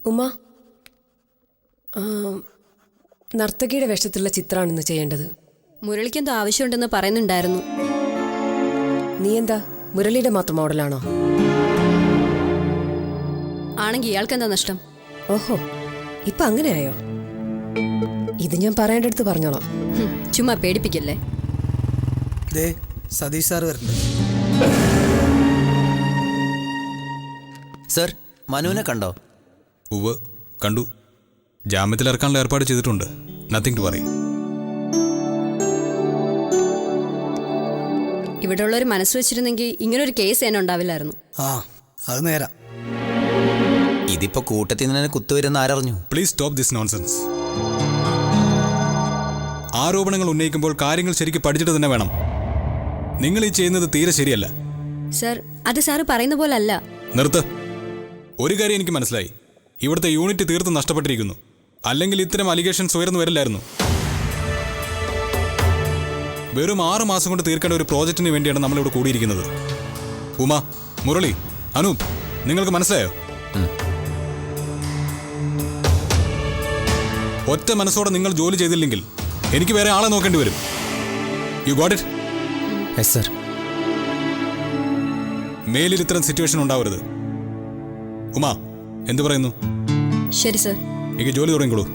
ഉമ്മ, നർത്തകിയുടെ വേഷത്തിലുള്ള ചിത്രമാണ് ഇന്ന് ചെയ്യേണ്ടത്. മുരളിക്കെന്തോ ആവശ്യമുണ്ടെന്ന് പറയുന്നുണ്ടായിരുന്നു. നീ എന്താ മുരളിയുടെ മാത്രം മോഡലാണോ? ആണെങ്കിൽ ഇയാൾക്കെന്താ നഷ്ടം? ഓഹോ, ഇപ്പൊ അങ്ങനെയായോ? ഇത് ഞാൻ പറയേണ്ടടുത്ത് പറഞ്ഞോളാം. ചുമ്മാ പേടിപ്പിക്കല്ലേ. സതീഷ് സാർ വരുന്നുണ്ട്. സർ, മനുവിനെ കണ്ടോ? ഉവ്വ്, കണ്ടു. ജാമ്യത്തിൽ ഇറക്കാനുള്ള ഏർപ്പാട് ചെയ്തിട്ടുണ്ട്. Nothing to worry. ഇവിടെ ഉള്ളൊരു മനസ്സ് വെച്ചിരുന്നെങ്കിൽ ഇങ്ങനൊരു കേസ് തന്നെ ഉണ്ടാവില്ലായിരുന്നു. അത് നേരാ. ഇതിപ്പോ കൂട്ടത്തിൽ നിന്ന് കുത്തുവരുന്ന ആരറിഞ്ഞു? Please stop this nonsense. ആരോപണങ്ങൾ ഉന്നയിക്കുമ്പോൾ കാര്യങ്ങൾ ശരിക്കും പഠിച്ചിട്ട് തന്നെ വേണം. നിങ്ങൾ ഈ ചെയ്യുന്നത് തീരെ ശരിയല്ല. സർ, അത് സാറ് പറയുന്ന പോലെ അല്ല. നിർത്ത്. ഒരു കാര്യം എനിക്ക് മനസ്സിലായി. ഇവിടുത്തെ യൂണിറ്റ് തീർത്ത് നഷ്ടപ്പെട്ടിരിക്കുന്നു. അല്ലെങ്കിൽ ഇത്തരം അലിഗേഷൻസ് ഉയർന്നു വരില്ലായിരുന്നു. വെറും 6 മാസം കൊണ്ട് തീർക്കേണ്ട ഒരു പ്രോജക്റ്റിന് വേണ്ടിയാണ് നമ്മളിവിടെ കൂടിയിരിക്കുന്നത്. ഉമ, മുരളി, അനൂപ്, നിങ്ങൾക്ക് മനസ്സിലായോ? ഒറ്റ മനസ്സോടെ നിങ്ങൾ ജോലി ചെയ്തില്ലെങ്കിൽ എനിക്ക് വേറെ ആളെ നോക്കേണ്ടി വരും. You got it? Yes sir. മേലിൽ ഇത്തരം സിറ്റുവേഷൻ ഉണ്ടാവരുത്. ഉമ, എന്തു പറയുന്നു? ശരി സർ. എനിക്ക് ജോലി തുടങ്ങിക്കോളൂ.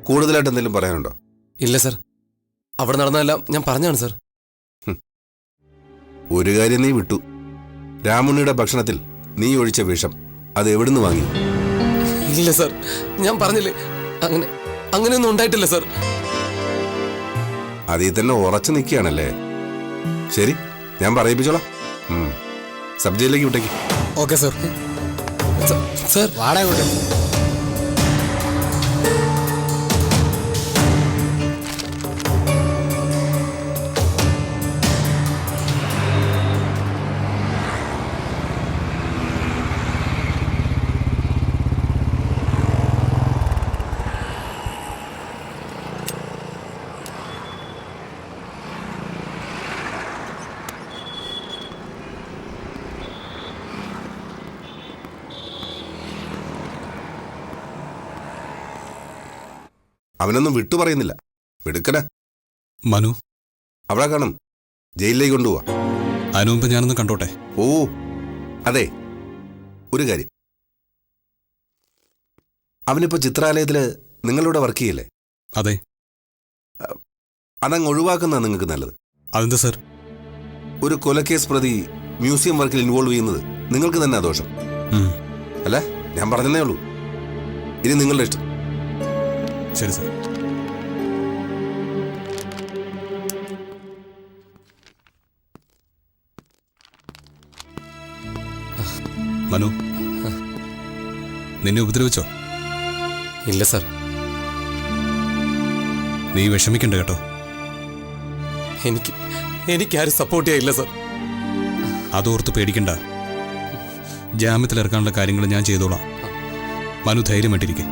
കൂടുതലായിട്ട് എന്തെങ്കിലും പറയാനുണ്ടോ? ഇല്ല സർ, അവിടെ നടന്നതെല്ലാം ഞാൻ പറഞ്ഞാണ് സർ. ഒരു കാര്യം നീ വിട്ടു. രാമുണ്ണിയുടെ ഭക്ഷണത്തിൽ നീ ഒഴിച്ച വിഷം അത് എവിടുന്ന് വാങ്ങി? ഇല്ല സർ, ഞാൻ പറഞ്ഞില്ലേ, അങ്ങനെയൊന്നും ഉണ്ടായിട്ടില്ല സർ. അതിൽ തന്നെ ഉറച്ചു നിൽക്കുകയാണല്ലേ. ശരി, ഞാൻ പറയിപ്പിച്ചോളാം. സബ് ജയിലിലേക്ക് വിട്ടേക്ക്. Okay sir. സർ വാടക വിട്ടേ. അവനൊന്നും വിട്ടു പറയുന്നില്ല. വിടുക്കന. മനു, അവിടെ കാണും. ജയിലിലേക്ക് കൊണ്ടുപോവാ. അനൂപ്, ഞാനൊന്ന് കണ്ടോട്ടെ? ഓ അതെ, ഒരു കാര്യം. അവനിപ്പോ ചിത്രാലയത്തില് നിങ്ങളിവിടെ വർക്ക് ചെയ്യല്ലേ? അതെ. അതങ്ങ് ഒഴിവാക്കുന്ന നിങ്ങൾക്ക് നല്ലത്. അതെന്താ സർ? ഒരു കൊലക്കേസ് പ്രതി മ്യൂസിയം വർക്കിൽ ഇൻവോൾവ് ചെയ്യുന്നത് നിങ്ങൾക്ക് തന്നെ ദോഷം അല്ല. ഞാൻ പറഞ്ഞതേ ഉള്ളൂ. ഇനി നിങ്ങളുടെ ഇഷ്ടം. ശരി സർ. മനു, നിന്നെ ഉപദ്രവിച്ചോ? ഇല്ല സർ. നീ വിഷമിക്കണ്ട കേട്ടോ. എനിക്കാരും സപ്പോർട്ട് ചെയ്യില്ല സർ. അതോർത്ത് പേടിക്കണ്ട. ജാമ്യത്തിൽ ഇറക്കാനുള്ള കാര്യങ്ങൾ ഞാൻ ചെയ്തോളാം. മനു ധൈര്യമായിട്ടിരിക്കെ.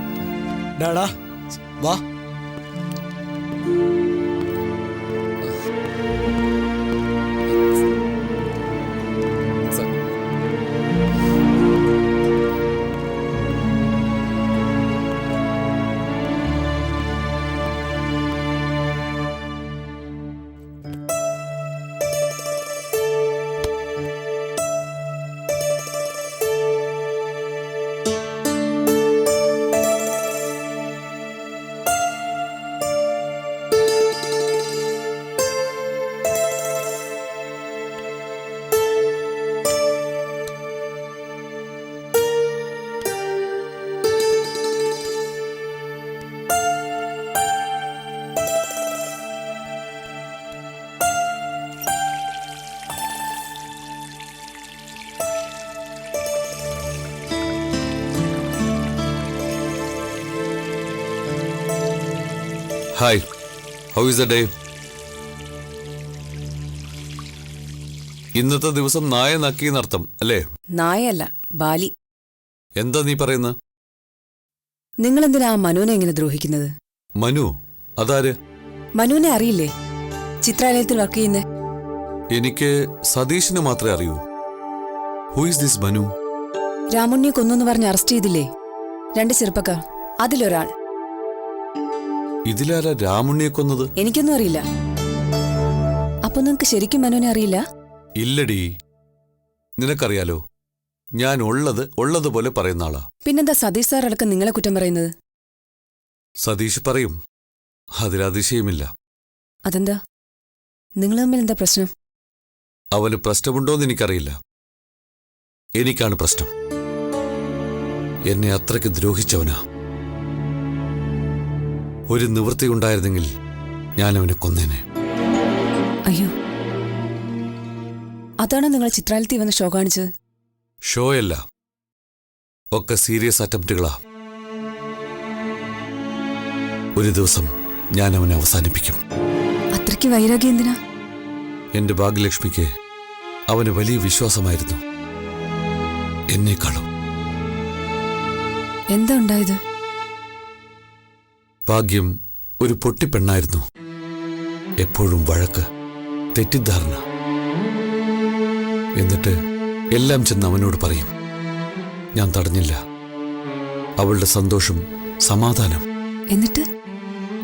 വാ. Hi, how is the day? ഇന്നത്തെ ദിവസം നായ നക്കിയെന്നർത്ഥം അല്ലേ? നായയല്ല, ബാലി. എന്താ നീ പറയുന്നത്? നിങ്ങളെന്തിനാ ആ മനുവിനെ എങ്ങനെ ദ്രോഹിക്കുന്നത്? മനു അതാര്? മനുവിനെ അറിയില്ലേ? ചിത്രാലയത്തിൽ വർക്ക് ചെയ്യുന്നേ. എനിക്ക് സതീഷിന് മാത്രമേ അറിയൂ. Who is this Manu? രാമുണ്ണിയെ കൊന്നു പറഞ്ഞ് അറസ്റ്റ് ചെയ്തില്ലേ 2 ചെറുപ്പക്കാർ, അതിലൊരാൾ. ഇതിലാരാ രാമുണ്ണിയെ കൊന്നത്? എനിക്കൊന്നും അറിയില്ല. അപ്പൊ നിങ്ങക്ക് ശരിക്കും മനുവിനെ അറിയില്ല? ഇല്ലടി, നിനക്കറിയാലോ, ഞാൻ ഉള്ളതുപോലെ പറയുന്ന ആളാ. പിന്നെന്താ സതീഷ് സാർ അടക്കം നിങ്ങളെ കുറ്റം പറയുന്നത്? സതീഷ് പറയും, അതിലതിശയമില്ല. അതെന്താ? നിങ്ങൾ തമ്മിൽ എന്താ പ്രശ്നം? അവന് പ്രശ്നമുണ്ടോന്ന് എനിക്കറിയില്ല. എനിക്കാണ് പ്രശ്നം. എന്നെ അത്രയ്ക്ക് ദ്രോഹിച്ചവനാ. ഒരു നിവൃത്തിയുണ്ടായിരുന്നെങ്കിൽ ഞാൻ അവനെ കൊന്നേനെ. അയ്യോ, അതാണോ നിങ്ങൾ ചിത്രാലയത്തിൽ വന്ന് ഷോ കാണിച്ചത്? ഷോയല്ല, ഒക്കെ സീരിയസ് അറ്റംപ്റ്റുകളാ. ഒരു ദിവസം ഞാൻ അവനെ അവസാനിപ്പിക്കും. അത്രയ്ക്ക് വൈരാഗ്യം എന്തിനാ? എന്റെ ഭാഗ്യലക്ഷ്മിക്ക് അവന് വലിയ വിശ്വാസമായിരുന്നു, എന്നെക്കാളും. എന്താ ഉണ്ടായത്? ഭാഗ്യം ഒരു പൊട്ടിപ്പെണ്ണായിരുന്നു. എപ്പോഴും വഴക്ക്, തെറ്റിദ്ധാരണ. എന്നിട്ട് എല്ലാം ചെന്ന് അവനോട് പറയും. ഞാൻ തടഞ്ഞില്ല. അവളുടെ സന്തോഷം, സമാധാനം. എന്നിട്ട്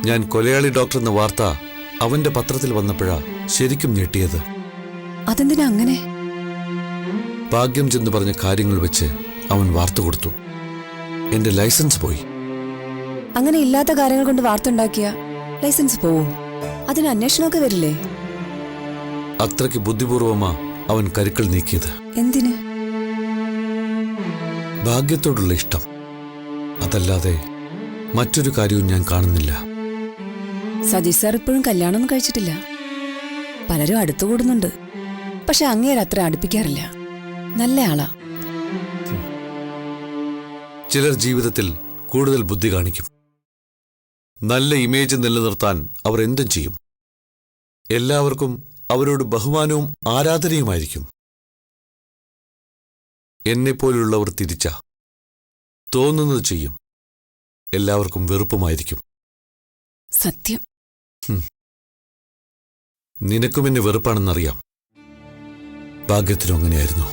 ഞാൻ കൊലയാളി ഡോക്ടർ എന്ന വാർത്ത അവന്റെ പത്രത്തിൽ വന്നപ്പോഴാ ശരിക്കും ഞെട്ടിയത്. അതെന്തിനാ അങ്ങനെ? ഭാഗ്യം ചെന്ന് പറഞ്ഞ കാര്യങ്ങൾ വെച്ച് അവൻ വാർത്ത കൊടുത്തു. എന്റെ ലൈസൻസ് പോയി. അങ്ങനെ ഇല്ലാത്ത കാര്യങ്ങൾ കൊണ്ട് വാർത്ത ഉണ്ടാക്കിയ ലൈസൻസ് പോവും. അതിന് അന്വേഷണമൊക്കെ വരില്ലേ? അത്രയ്ക്ക് ബുദ്ധിപൂർവമാ അവൻ കരുക്കൾ നീക്കിയത്. എന്തിന്? ഭാഗ്യത്തോടുള്ള ഇഷ്ടം. അതല്ലാതെ മറ്റൊരു കാര്യവും ഞാൻ കാണുന്നില്ല. സതീഷ് സാർ ഇപ്പോഴും കല്യാണമൊന്നും കഴിച്ചിട്ടില്ല. പലരും അടുത്തുകൂടുന്നുണ്ട്. പക്ഷെ അങ്ങേര് അത്ര അടുപ്പിക്കാറില്ല. നല്ല ആളാ. ചിലർ ജീവിതത്തിൽ കൂടുതൽ ബുദ്ധി കാണിക്കും. നല്ല ഇമേജ് നിലനിർത്താൻ അവർ എന്തും ചെയ്യും. എല്ലാവർക്കും അവരോട് ബഹുമാനവും ആരാധനയുമായിരിക്കും. എന്നെപ്പോലുള്ളവർ തിരിച്ച തോന്നുന്നത് ചെയ്യും. എല്ലാവർക്കും വെറുപ്പുമായിരിക്കും. സത്യം. നിനക്കും എന്നെ വെറുപ്പാണെന്നറിയാം. ഭാഗ്യത്തിനും അങ്ങനെയായിരുന്നു.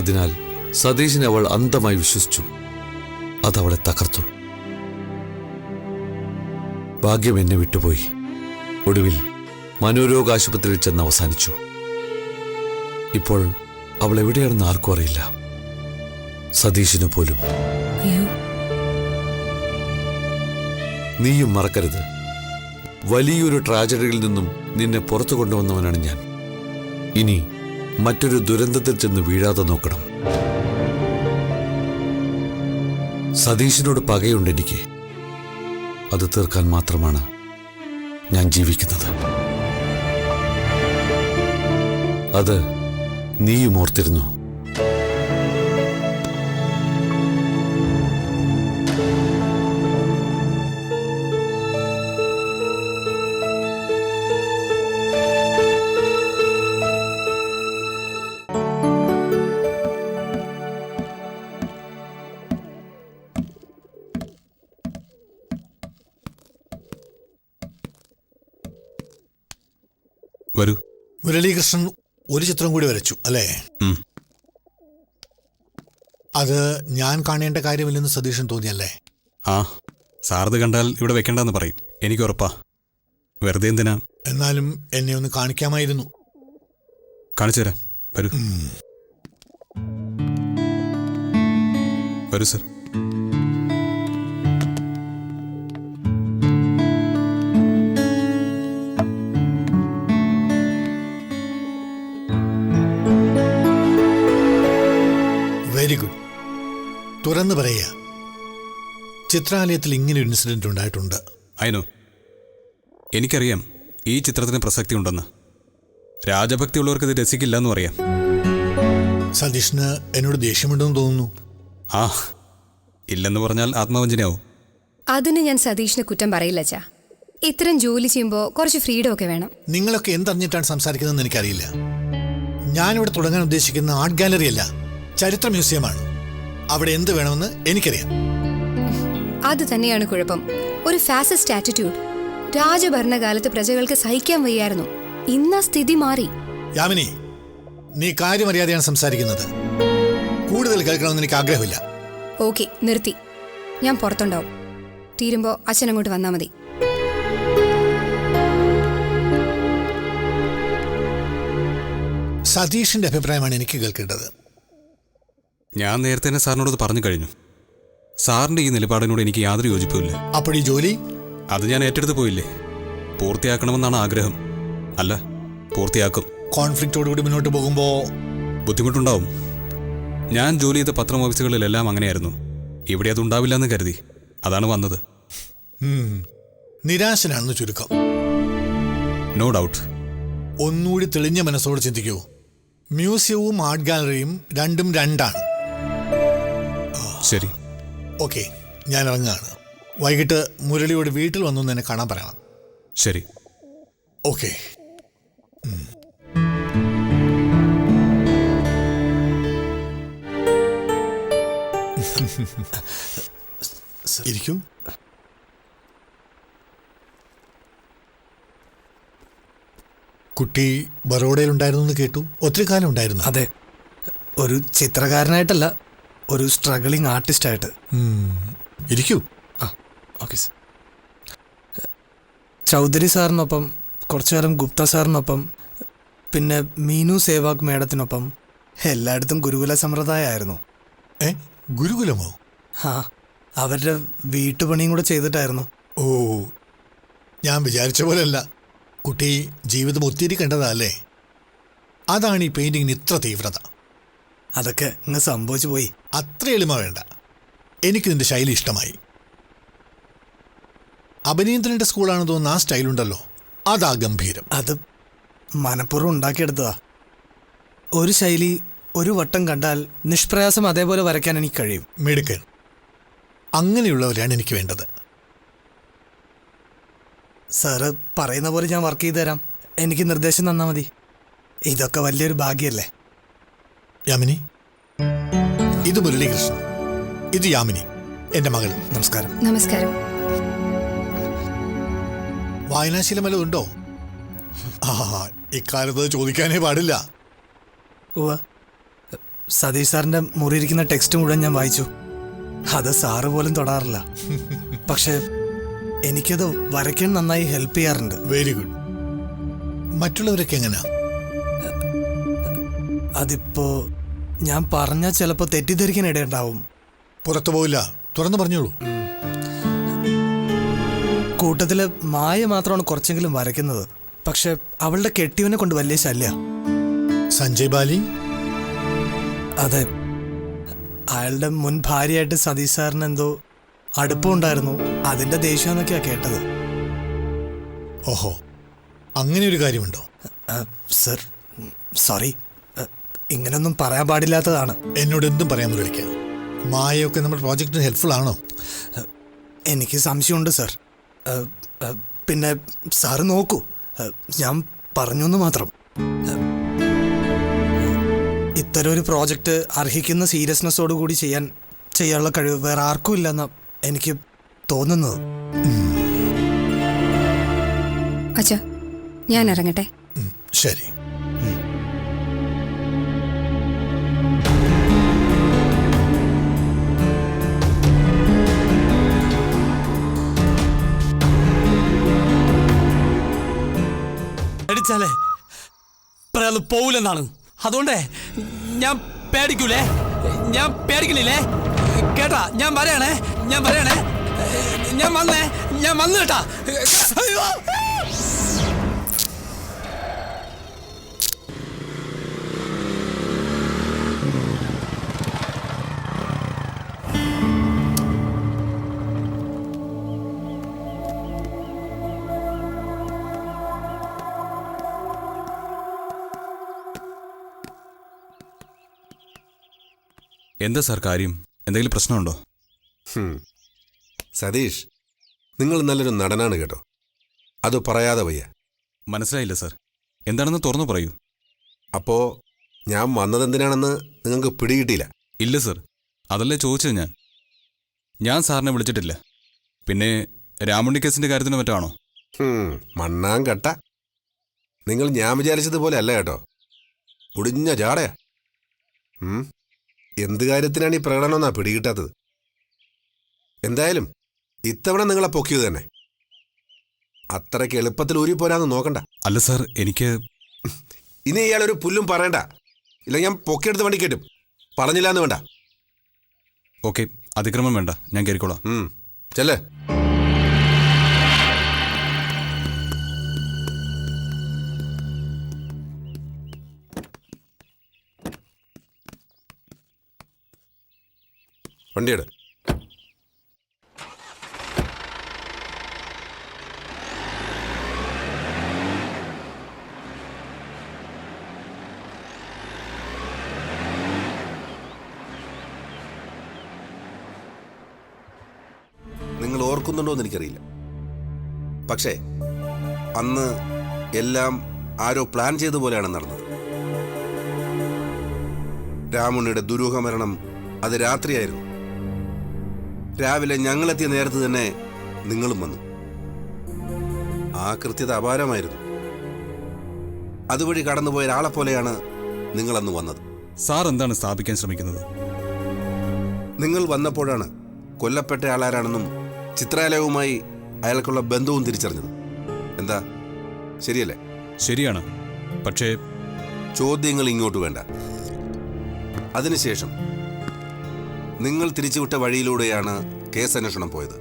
അതിനാൽ സതീഷിനെ അവൾ അന്ധമായി വിശ്വസിച്ചു. അതവളെ തകർത്തു. ഭാഗ്യം എന്നെ വിട്ടുപോയി. ഒടുവിൽ മനോരോഗ ആശുപത്രിയിൽ ചെന്ന് അവസാനിച്ചു. ഇപ്പോൾ അവൾ എവിടെയാണെന്ന് ആർക്കും അറിയില്ല, സതീഷിനു പോലും. അയ്യോ, നീയും മറക്കരുത്, വലിയൊരു ട്രാജഡിയിൽ നിന്നും നിന്നെ പുറത്തു കൊണ്ടുവന്നവനാണ് ഞാൻ. ഇനി മറ്റൊരു ദുരന്തത്തിൽ ചെന്ന് വീഴാതെ നോക്കണം. സതീഷിനോട് പകയുണ്ട് എനിക്ക്. അത് തീർക്കാൻ മാത്രമാണ് ഞാൻ ജീവിക്കുന്നത്. അത് നീയും ഓർത്തിരുന്നു. വരൂ. മുരളീകൃഷ്ണൻ ഒരു ചിത്രം കൂടി വരച്ചു അല്ലേ? അത് ഞാൻ കാണേണ്ട കാര്യമില്ലെന്ന് സതീശൻ തോന്നിയല്ലേ? ആ, സാറത് കണ്ടാൽ ഇവിടെ വെക്കണ്ടെന്ന് പറയും. എനിക്ക് ഉറപ്പാ. വെറുതെ എന്തിനാ? എന്നാലും എന്നെ ഒന്ന് കാണിക്കാമായിരുന്നു. കാണിച്ചു തരാം. വരൂ. വരൂ സർ. Very good. തുറന്നു പറയുക, ചിത്രാലയത്തിൽ ഇങ്ങനെ ഒരു ഇൻസിഡന്റ് ഉണ്ടായിട്ടുണ്ട്. അയനോ, എനിക്കറിയാം ഈ ചിത്രത്തിന് പ്രസക്തി ഉണ്ടെന്ന്. രാജഭക്തിയുള്ളവർക്ക് ഇത് രസിക്കില്ല എന്നും അറിയാം. സതീഷിന് എന്നോട് ദേഷ്യമുണ്ടെന്ന് തോന്നുന്നു. ആ, ഇല്ലെന്ന് പറഞ്ഞാൽ ആത്മവഞ്ചനയാവും. അതിന് ഞാൻ സതീഷിനെ കുറ്റം പറയില്ല ചാ. ഇത്തരം ജോലി ചെയ്യുമ്പോൾ കുറച്ച് ഫ്രീഡം ഒക്കെ വേണം. നിങ്ങളൊക്കെ എന്തറിഞ്ഞിട്ടാണ് സംസാരിക്കുന്നതെന്ന് എനിക്കറിയില്ല. ഞാനിവിടെ തുടങ്ങാൻ ഉദ്ദേശിക്കുന്ന ആർട്ട് ഗാലറി അല്ല, ചരിത്ര മ്യൂസിയമാണ്. അവിടെ എന്ത് വേണമെന്ന് എനിക്കറിയാം. അത് തന്നെയാണ് കുഴപ്പം. ഒരു ഫാസിസ്റ്റ് ആറ്റിറ്റ്യൂഡ്. രാജഭരണകാലത്ത് പ്രജകൾക്ക് സഹിക്കാൻ വയ്യായിരുന്നു. ഇന്നാ സ്ഥിതി മാറി. യാമിനി, നീ കാര്യമറിയാതെയാണ് സംസാരിക്കുന്നത്. കൂടുതൽ കേൾക്കണമെന്ന് എനിക്ക് ആഗ്രഹമില്ല. ഓക്കെ, നിർത്തി. ഞാൻ പുറത്തുണ്ടാവും. തീരുമ്പോൾ അച്ഛൻ അങ്ങോട്ട് വന്നാൽ മതി. സതീഷിന്റെ അഭിപ്രായമാണ് എനിക്ക് കേൾക്കേണ്ടത്. ഞാൻ നേരത്തെ തന്നെ സാറിനോട് അത് പറഞ്ഞു കഴിഞ്ഞു. സാറിന്റെ ഈ നിലപാടിനോട് എനിക്ക് യാതൊരു യോജിപ്പുമില്ല. അപ്പോൾ ഈ ജോലി അത് ഞാൻ ഏറ്റെടുത്ത് പോയില്ലേ. പൂർത്തിയാക്കണമെന്നാണ് ആഗ്രഹം. അല്ല, പൂർത്തിയാക്കും. കോൺഫ്ലിക്റ്റോടുകൂടി മുന്നോട്ട് പോകുമ്പോൾ ബുദ്ധിമുട്ടുണ്ടാവും. ഞാൻ ജോലി ചെയ്ത പത്രം ഓഫീസുകളിലെല്ലാം അങ്ങനെയായിരുന്നു. ഇവിടെ അതുണ്ടാവില്ല എന്ന് കരുതി അതാണ് വന്നത്. നിരാശനാണെന്ന് ചുരുക്കം. No doubt. ഒന്നുകൂടി തെളിഞ്ഞ മനസ്സോട് ചിന്തിക്കൂ. മ്യൂസിയവും ആർട്ട് ഗാലറിയും രണ്ടും രണ്ടാണ്. ശരി, ഓക്കെ, ഞാൻ ഇറങ്ങുകയാണ്. വൈകിട്ട് മുരളിയോട് വീട്ടിൽ വന്നു എന്നെ കാണാൻ പറയണം. ശരി. ഓക്കെ. ഇരിക്കൂ. കുട്ടി ബറോഡയിലുണ്ടായിരുന്നു എന്ന് കേട്ടു. ഒത്തിരി കാലം ഉണ്ടായിരുന്നു? അതെ, ഒരു ചിത്രകാരനായിട്ടല്ല, ഒരു സ്ട്രഗിളിങ് ആർട്ടിസ്റ്റായിട്ട്. ഇരിക്കൂ. Okay sir. ചൗധരി സാറിനൊപ്പം, കുറച്ചു കാലം ഗുപ്ത സാറിനൊപ്പം, പിന്നെ മീനു സേവാഗ് മേഡത്തിനൊപ്പം എല്ലായിടത്തും ഗുരുകുല സമ്പ്രദായമായിരുന്നു. ഗുരുകുലമോ? ആ, അവരുടെ വീട്ടുപണിയും കൂടെ ചെയ്തിട്ടായിരുന്നു. ഓ, ഞാൻ വിചാരിച്ച പോലെയല്ല. കുട്ടി ജീവിതം ഒത്തിരി കണ്ടതല്ലേ. അതാണ് ഈ പെയിന്റിങ്ങിന് ഇത്ര തീവ്രത. അതൊക്കെ ഇങ്ങ് സംഭവിച്ചു പോയി. അത്ര എളിമ വേണ്ട. എനിക്ക് നിന്റെ ശൈലി ഇഷ്ടമായി. അഭിനേന്ദ്രന്റെ സ്കൂളാണെന്ന് തോന്നുന്ന ആ സ്റ്റൈലുണ്ടല്ലോ, അതാ ഗംഭീരം. അത് മനഃപൂർവ്വം ഉണ്ടാക്കിയെടുത്തതാ. ഒരു ശൈലി ഒരു വട്ടം കണ്ടാൽ നിഷ്പ്രയാസം അതേപോലെ വരയ്ക്കാൻ എനിക്ക് കഴിയും. മിടുക്കൻ. അങ്ങനെയുള്ളവരാണ് എനിക്ക് വേണ്ടത്. സാറ് പറയുന്ന പോലെ ഞാൻ വർക്ക് ചെയ്തു തരാം. എനിക്ക് നിർദ്ദേശം തന്നാൽ മതി. ഇതൊക്കെ വലിയൊരു ഭാഗ്യമല്ലേ. യാമിനി, ഇത് മുരളീകൃഷ്ണൻ, ഇത് യാമിനി, എൻ്റെ മകൾ. നമസ്കാരം. നമസ്കാരം. വായനാശീലം വല്ലതും ഉണ്ടോ? ഇക്കാലത്ത് ചോദിക്കാനേ പാടില്ല. ഉവ്വ, സതീഷ് സാറിൻ്റെ മുറിയിരിക്കുന്ന ടെക്സ്റ്റ് മുഴുവൻ ഞാൻ വായിച്ചു. അത് സാറ് പോലും തൊടാറില്ല. പക്ഷെ എനിക്കത് വരയ്ക്കാൻ നന്നായി ഹെൽപ്പ് ചെയ്യാറുണ്ട്. Very good. മറ്റുള്ളവരൊക്കെ എങ്ങനെയാ? അതിപ്പോ ഞാൻ പറഞ്ഞാൽ ചിലപ്പോൾ തെറ്റിദ്ധരിക്കാൻ ഇടയുണ്ടാവും. പുറത്തു പോയില്ല, തുറന്നു പറഞ്ഞോളൂ. കൂട്ടത്തില് മായ മാത്രമാണ് കുറച്ചെങ്കിലും വരയ്ക്കുന്നത്. പക്ഷെ അവളുടെ കെട്ടിയവനെ കൊണ്ട് വലിയ ശല്യ. സഞ്ജയ് ബാലി? അതെ, അയാളുടെ മുൻ ഭാര്യയായിട്ട് സതീഷ് സാറിന് എന്തോ അടുപ്പമുണ്ടായിരുന്നു. അതിന്റെ ദേഷ്യം എന്നൊക്കെയാ കേട്ടത്. ഓഹോ, അങ്ങനെ ഒരു കാര്യമുണ്ടോ? സർ, സോറി, ഇങ്ങനൊന്നും പറയാൻ പാടില്ലാത്തതാണ്. എന്നോട് എന്തും പറയാൻ വിളിക്കാം. മായയൊക്കെ നമ്മുടെ പ്രോജക്റ്റിന് ഹെൽപ്ഫുൾ ആണോ? എനിക്ക് സംശയമുണ്ട് സർ. പിന്നെ സാറ് നോക്കൂ, ഞാൻ പറഞ്ഞു എന്ന് മാത്രം. ഇത്തരം ഒരു പ്രോജക്റ്റ് അർഹിക്കുന്ന സീരിയസ്നെസ്സോടുകൂടി ചെയ്യാനുള്ള കഴിവ് വേറെ ആർക്കും ഇല്ലെന്ന എനിക്ക് തോന്നുന്നത്. അച്ഛാ, ഞാൻ ഇറങ്ങട്ടെ. ശരി. അടിച്ചാലേ പറയാതെ പോവില്ലെന്നാണ്. അതുകൊണ്ടേ ഞാൻ പേടിക്കൂലേ, ഞാൻ പേടിക്കണില്ലേ. കേട്ടാ, ഞാൻ പറയണേ, ഞാൻ വന്നു കേട്ടാ. എന്താ സാർ കാര്യം? എന്തെങ്കിലും പ്രശ്നമുണ്ടോ? സതീഷ്, നിങ്ങൾ നല്ലൊരു നടനാണ് കേട്ടോ. അത് പറയാതെ വയ്യ. മനസ്സിലായില്ല സർ. എന്താണെന്ന് തുറന്നു പറയൂ. അപ്പോ ഞാൻ വന്നതെന്തിനാണെന്ന് നിങ്ങൾക്ക് പിടികിട്ടിയില്ല. ഇല്ല സർ, അതല്ലേ ചോദിച്ചത്. ഞാൻ സാറിനെ വിളിച്ചിട്ടില്ല. പിന്നെ രാമുണ്ണി കേസിന്റെ കാര്യത്തിന് മറ്റാണോ? മണ്ണാൻ കട്ട. നിങ്ങൾ ഞാൻ വിചാരിച്ചതുപോലെ അല്ല കേട്ടോ. മുടിഞ്ഞ ജാടയാ. എന്ത് കാര്യത്തിനാണ് ഈ പ്രകടനമെന്നാ പിടികിട്ടാത്തത്. എന്തായാലും ഇത്തവണ നിങ്ങളെ പൊക്കിയത് തന്നെ. അത്രയ്ക്ക് എളുപ്പത്തിൽ ഊരിപ്പോരാന്ന് നോക്കണ്ട. അല്ല സാർ, എനിക്ക് ഇനി ഇയാളൊരു പുല്ലും പറയണ്ട. ഇല്ല ഞാൻ പൊക്കിയെടുത്ത് വണ്ടി കേട്ടും. പറഞ്ഞില്ലാന്ന് വേണ്ട. ഓക്കെ, അതിക്രമം വേണ്ട, ഞാൻ കയറിക്കോളാം. ചെല്ലേ. വണ്ടിയെടു. നിങ്ങൾ ഓർക്കുന്നുണ്ടോ എന്ന് എനിക്കറിയില്ല. പക്ഷേ അന്ന് എല്ലാം ആരോ പ്ലാൻ ചെയ്ത പോലെയാണ് നടന്നത്. രാമുണ്ണിയുടെ ദുരൂഹ മരണം അത് രാത്രിയായിരുന്നു. രാവിലെ ഞങ്ങളെത്തിയ നേരത്ത് തന്നെ നിങ്ങളും വന്നു. ആ കൃത്യത അപാരമായിരുന്നു. അതുവഴി കടന്നുപോയ ഒരാളെ പോലെയാണ് നിങ്ങളന്ന് വന്നത്. സാർ എന്താണ് സ്ഥാപിക്കാൻ ശ്രമിക്കുന്നത്? നിങ്ങൾ വന്നപ്പോഴാണ് കൊല്ലപ്പെട്ട ആളാരാണെന്നും ചിത്രാലയവുമായി അയാൾക്കുള്ള ബന്ധവും തിരിച്ചറിഞ്ഞത്. എന്താ, ശരിയല്ലേ? ശരിയാണ്. പക്ഷേ ചോദ്യങ്ങൾ ഇങ്ങോട്ട് വേണ്ട. അതിനുശേഷം നിങ്ങൾ തിരിച്ചുവിട്ട വഴിയിലൂടെയാണ് കേസ് അന്വേഷണം പോയത്.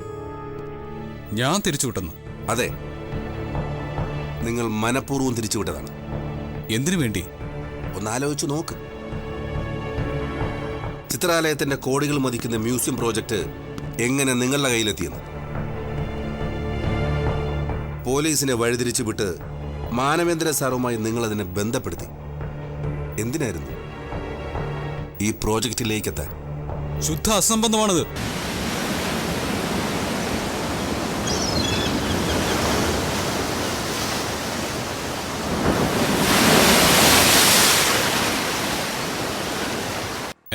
ഞാൻ തിരിച്ചുവിട്ടെന്നു? അതെ, നിങ്ങൾ മനഃപൂർവ്വം തിരിച്ചുവിട്ടതാണ്. എന്തിനു വേണ്ടി? ഒന്നാലോചിച്ച് നോക്ക്. ചിത്രാലയത്തിന്റെ കോടികൾ മതിക്കുന്ന മ്യൂസിയം പ്രോജക്റ്റ് എങ്ങനെ നിങ്ങളുടെ കയ്യിലെത്തിയെന്ന്. പോലീസിനെ വഴിതിരിച്ചു വിട്ട് മാനവേന്ദ്ര സാറുമായി നിങ്ങളതിനെ ബന്ധപ്പെടുത്തി. എന്തിനായിരുന്നു? ഈ പ്രോജക്റ്റിലേക്ക് എത്താൻ. ശുദ്ധ അസംബന്ധമാണത്.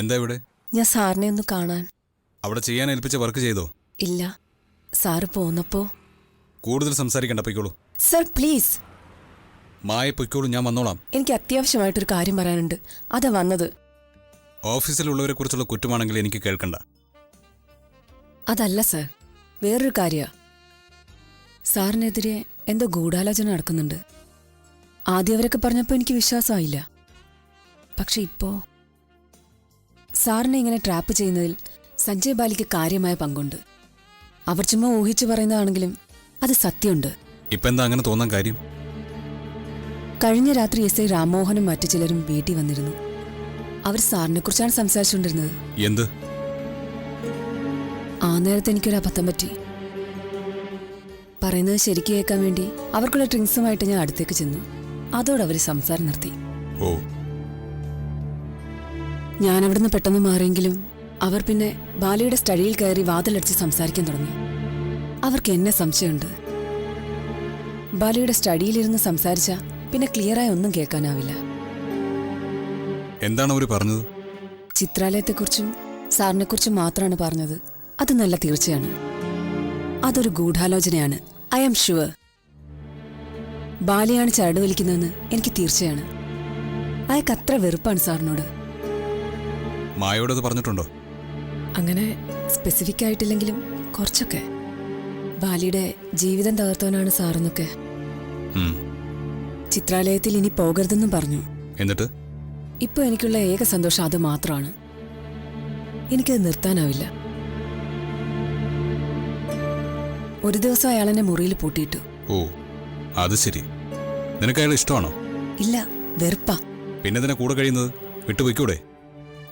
എന്താ ഇവിടെ? ഞാൻ സാറിനെ ഒന്ന് കാണാൻ. അവിടെ ചെയ്യാൻ ഏൽപ്പിച്ച വർക്ക് ചെയ്തോ? ഇല്ല, സാറ് പോന്നപ്പോ. കൂടുതൽ സംസാരിക്കണ്ട, പൊയ്ക്കോളൂ. Sir please. മായ പൊയ്ക്കോളൂ, ഞാൻ വന്നോളാം. എനിക്ക് അത്യാവശ്യമായിട്ടൊരു കാര്യം പറയാനുണ്ട്, അതാ വന്നത്. ഓഫീസിലുള്ളവരെ കുറിച്ചുള്ള കുറ്റമാണെങ്കിൽ എനിക്ക് കേൾക്കണ്ട. അതല്ല സർ, വേറൊരു കാര്യ. സാറിനെതിരെ എന്തോ ഗൂഢാലോചന നടക്കുന്നുണ്ട്. ആദ്യം അവരൊക്കെ പറഞ്ഞപ്പോൾ എനിക്ക് വിശ്വാസമായില്ല. പക്ഷെ ഇപ്പോ സാറിനെ ഇങ്ങനെ ട്രാപ്പ് ചെയ്യുന്നതിൽ സഞ്ജയ് ബാലിക്ക് കാര്യമായ പങ്കുണ്ട്. അവർ ചുമ്മാ ഊഹിച്ചു പറയുന്നതാണെങ്കിലും അത് സത്യമുണ്ട്. ഇപ്പൊ എന്താ അങ്ങനെ തോന്നാൻ കാര്യം? കഴിഞ്ഞ രാത്രി എസ് ഐ രാംമോഹനും മറ്റു ചിലരും വീട്ടിൽ വന്നിരുന്നു. അവർ സാറിനെ കുറിച്ചാണ് സംസാരിച്ചുകൊണ്ടിരുന്നത്. എന്ത്? ആ നേരത്തെ എനിക്കൊരു അബദ്ധം പറ്റി. പറയുന്നത് ശരിക്കും കേൾക്കാൻ വേണ്ടി അവർക്കുള്ള ഡ്രിങ്ക്സുമായിട്ട് ഞാൻ അടുത്തേക്ക് ചെന്നു. അതോടെ അവർ സംസാരം നിർത്തി. ഓ. ഞാൻ അവിടുന്ന് പെട്ടെന്ന് മാറിയെങ്കിലും അവർ പിന്നെ ബാലയുടെ സ്റ്റഡിയിൽ കയറി വാതിലടിച്ച് സംസാരിക്കാൻ തുടങ്ങി. അവർക്ക് എന്നെ സംശയമുണ്ട്. ബാലയുടെ സ്റ്റഡിയിലിരുന്ന് സംസാരിച്ച പിന്നെ ക്ലിയറായി ഒന്നും കേൾക്കാനാവില്ല. എന്താണ് അവർ പറഞ്ഞത്? ചിത്രാലയത്തെക്കുറിച്ചും സാറിനെക്കുറിച്ചും മാത്രമാണ് പറഞ്ഞത്. അത് നല്ല തീർച്ചയാണ്. അതൊരു ഗൂഢാലോചനയാണ്. I am sure. ബാലയാണ് ചരട് വലിക്കുന്നതെന്ന് എനിക്ക് തീർച്ചയാണ്. അയാൾക്ക് അത്ര വെറുപ്പാണ് സാറിനോട്. മായോടത് പറഞ്ഞിട്ടുണ്ടോ? അങ്ങനെ സ്പെസിഫിക് ആയിട്ടില്ലെങ്കിലും കുറച്ചൊക്കെ. ബാലിയുടെ ജീവിതം തകർത്തവനാണ് സാറെന്നൊക്കെ. ചിത്രാലയത്തിൽ ഇനി പോകരുതെന്നും പറഞ്ഞു. എന്നിട്ട് ഇപ്പൊ എനിക്കുള്ള ഏക സന്തോഷം അത് മാത്രമാണ്. എനിക്കത് നിർത്താനാവില്ല. ഒരു ദിവസം അയാളെന്നെ മുറിയിൽ പൂട്ടിയിട്ടു. ഓ, അത് ശരി. നിനക്ക് അയാൾ ഇഷ്ടമാണോ? ഇല്ല, വെറുപ്പാ. പിന്നെ ഇതിനെ കൂടെ കഴിയുന്നത്? വിട്ടുപോയിക്കൂടെ?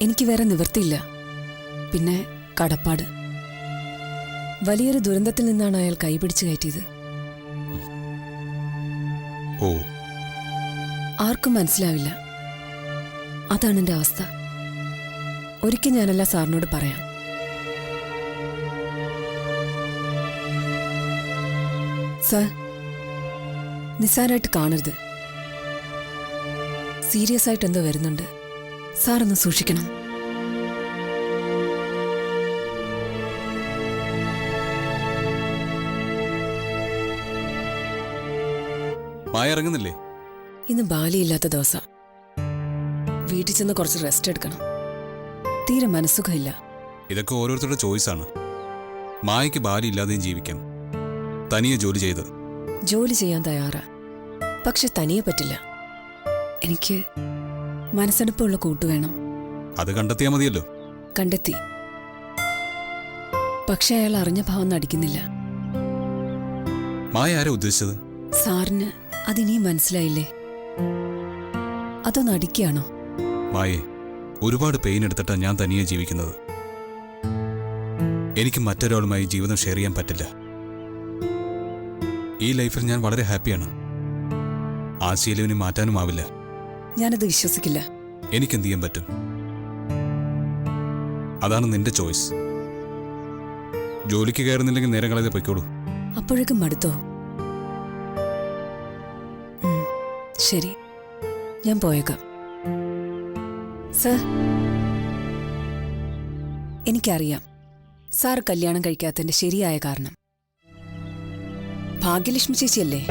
എനിക്ക് വേറെ നിവൃത്തിയില്ല. പിന്നെ കടപ്പാട്. വലിയൊരു ദുരന്തത്തിൽ നിന്നാണ് അയാൾ കൈപിടിച്ച് കയറ്റിയത്. ഓ. ആർക്കും മനസ്സിലാവില്ല. അതാണ് എൻ്റെ അവസ്ഥ. ഒരിക്കൽ ഞാനല്ല സാറിനോട് പറയാം. സർ, നിസ്സാരമായിട്ട് കാണരുത്. സീരിയസ് ആയിട്ട് എന്തോ വരുന്നുണ്ട്. സാറൊന്ന് സൂക്ഷിക്കണം. മായ ഇറങ്ങുന്നില്ലേ? ഇന്ന് ബാലിയില്ലാത്ത ദിവസം. വീട്ടിൽ ചെന്ന് കുറച്ച് റെസ്റ്റ് എടുക്കണം. തീരെ മനസ്സുഖമില്ല. ഇതൊക്കെ ഓരോരുത്തരുടെ ചോയ്സാണ്. മായയ്ക്ക് ബാലി ഇല്ലാതെയും ജീവിക്കാം, തനിയെ ജോലി ചെയ്ത്. ജോലി ചെയ്യാൻ തയ്യാറാ, പക്ഷെ തനിയെ പറ്റില്ല. എനിക്ക് മനസ്സെടുപ്പുള്ള കൂട്ടുവേണം. അത് കണ്ടെത്തിയാൽ മതിയല്ലോ. കണ്ടെത്തി. പക്ഷെ അയാൾ അറിഞ്ഞ ഭാവം നടിക്കുന്നില്ല. മായ ആരാ ഉദ്ദേശിച്ചത്? സാറിന് അതിനിയും മനസ്സിലായില്ലേ? അതോ നടിക്കുകയാണോ? മായേ, ഒരുപാട് പെയിൻ എടുത്തിട്ടാണ് ഞാൻ തനിയെ ജീവിക്കുന്നത്. എനിക്ക് മറ്റൊരാളുമായി ജീവിതം ഷെയർ ചെയ്യാൻ പറ്റില്ല. ഈ ലൈഫിൽ ഞാൻ വളരെ ഹാപ്പിയാണ്. ആ ശീലവിനെ മാറ്റാനുമാവില്ല. ഞാനത് വിശ്വസിക്കില്ല. എനിക്കെന്ത് ചെയ്യാൻ പറ്റും? അതാണ് നിന്റെ ചോയ്സ്. ജോലിക്ക് കയറുന്നില്ലെങ്കിൽ നേരം കളയാതെ പൊയ്ക്കോളൂ. അപ്പോഴേക്കും മടുത്തോ? ശരി, ഞാൻ പോയേക്കാം. സർ, എനിക്കറിയാം സാർ കല്യാണം കഴിക്കാത്തതിന്റെ ശരിയായ കാരണം. ഭാഗ്യലക്ഷ്മി ചേച്ചിയല്ലേ?